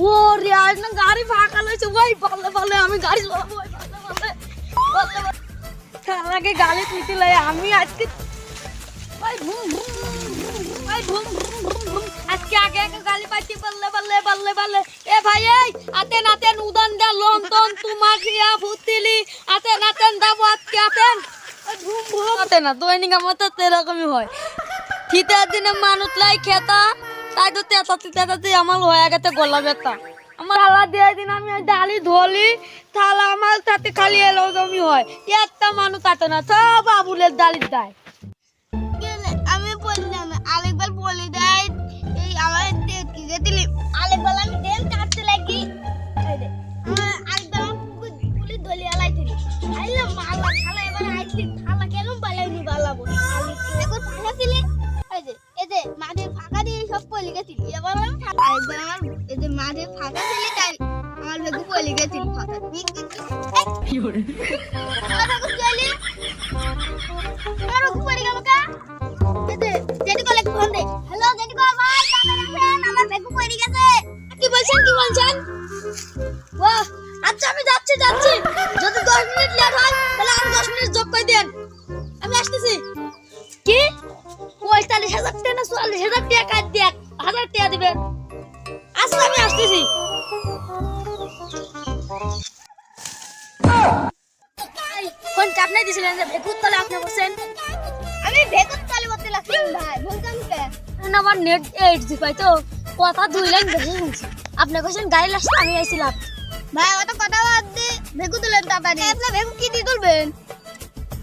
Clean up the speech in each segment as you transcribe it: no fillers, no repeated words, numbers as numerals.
ওরে আজ না গাড়ি ফাঁকা লইছে ওই বলে বলে আমি গাড়ি চালাবো ওই বলে বলে আমাকে গালি দিতে লাই আমি আজকে ভাই ঘুম ঘুম ভাই ঘুম ঘুম আজকে আগে আগে গালি পাইতে বললে বললে বললে বললে এ ভাই এই আতে নাতেন উদান দা লন্ডন তুমাখিয়া ভুতিলি আতে নাতেন দাবো আজকে আতেন ঘুম ঘুম আতে না দৈনিক মত এরকমই হয় শীতের দিনে মানুষ লাই খেতা তাই তো তেতাতে আমার হয়ে গেছে গলা ব্যথা আমার হালা দিয়ে দিন আমি ডালি ধলি তাহলে আমার সাথে খালি এলো জমি হয় একটা মানুষ তাতে না সব আবুলের ডালি দেয় আমি বললাম আরেকবার বলে দেয় এই আমার কি দিলি আরেকবার আমি দেন কাটতে লাগি আরেকবার পুলি ধলি আলাই দিলি আইলা মালা খালা এবার আইছি খালা কেন বালাইনি বালাবো এখন ফাঁকা দিলি এই যে মাঠে ফাঁকা দিয়ে সব পলি গেছিলি এবার আমি আরেকবার আমার এই যে মাঠে ফাঁকা দিলি তাই আমার বেগু পলি গেছিল ফাঁকা কি হরে আর বেগু চলি আর বেগু পলি গেল কা জেডি কলে ফোন দে হ্যালো জেডি কল ভাই ক্যামেরা ফ্রেন্ড আমার বেগু পড়ে গেছে কি বলছেন বাহ আচ্ছা আমি যাচ্ছি যদি 10 মিনিট লেট হয় তাহলে আর 10 মিনিট যোগ করে দেন আমি আসতেছি কি 45,000 টাকা না 44,000 টাকা কাট দেখ 1000 টাকা দিবেন আচ্ছা আমি আসতেছি কোন চাপনে দিছিলেন যে ভেকুর তলে আপনি বসেন আমি বেগুন তালে বলতে লাগলাম ভাই বলতাম কে না আমার নেট 8 জি পাই তো কথা 2 লাইন বেশি শুনছি আপনি কোশ্চেন গাড়ি লাস্ট আমি আইছিলাম ভাই অত কথা বাদ দে বেগু তুলেন তাড়াতাড়ি আপনি বেগু কি দিয়ে তুলবেন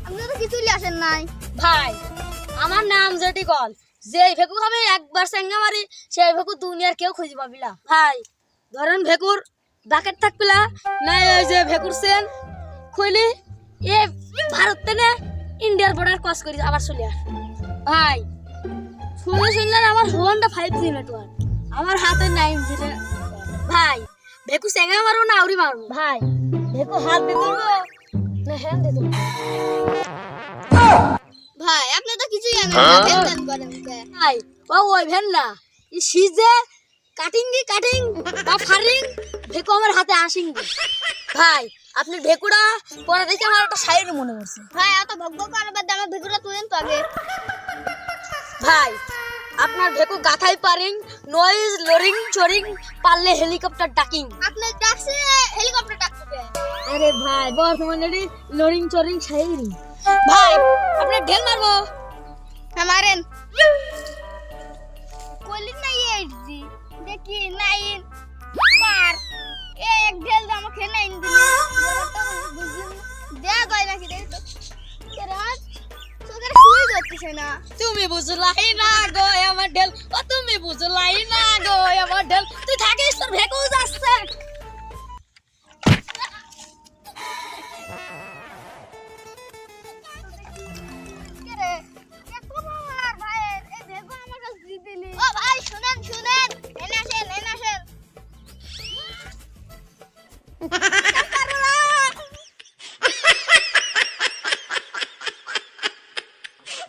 আপনি তো কিছুই আসেন নাই ভাই আমার নাম জেটি কল যে ভেকু আমি একবার সঙ্গে মারি সেই ভেকু দুনিয়ার কেউ খুঁজে পাবিলা ভাই ধরেন ভেকুর বাকেট থাকবিলা না এই যে ভেকুর সেন খুইলি এ ভারত থেকে ইন্ডিয়ার বর্ডার ক্রস করি আবার চলে আস ভাই শুনলেন আমার হোন্ডা 5G নেটওয়ার্ক আমার হাতে 9G ভাই ভেকু সেঙ্গা মারবো না আউরি মারবো ভাই ভেকু হাত দিয়ে ধরবো না হ্যান্ড দিয়ে ধরবো ভাই আপনি তো কিছুই জানেন না টেনশন করেন কে ভাই ওই ভ্যান না এই সিজে কাটিং বা ফারিং ভেকু আমার হাতে আসিং ভাই আপনি ভেকুড়া পরে দেখে আমার একটা শাড়ি মনে পড়ছে ভাই এত ভগভগ করার বাদ আমার ভেকুটা তুলেন তো আগে ভাই আপনার ভেকু গাথাই পারিং নয়েজ লোরিং চরিং পারলে হেলিকপ্টার ডাকিং আপনি ট্যাক্সি হেলিকপ্টার ট্যাক্সি কে আরে ভাই বর্তমানে লোরিং চরিং শাড়ি ভাই আপনি ঢেল মারবো মারেন কইলি না এইজি দেখি নাইন পার এক ঢেল দাম আমাকে নাইন দিলি দেয়া গয় নাকি দেখ তো কেরাত তোদের শুই যাচ্ছে না তুমি বুঝলাই না গো আমার ঢেল ও তুমি বুঝলাই না গো আমার ঢেল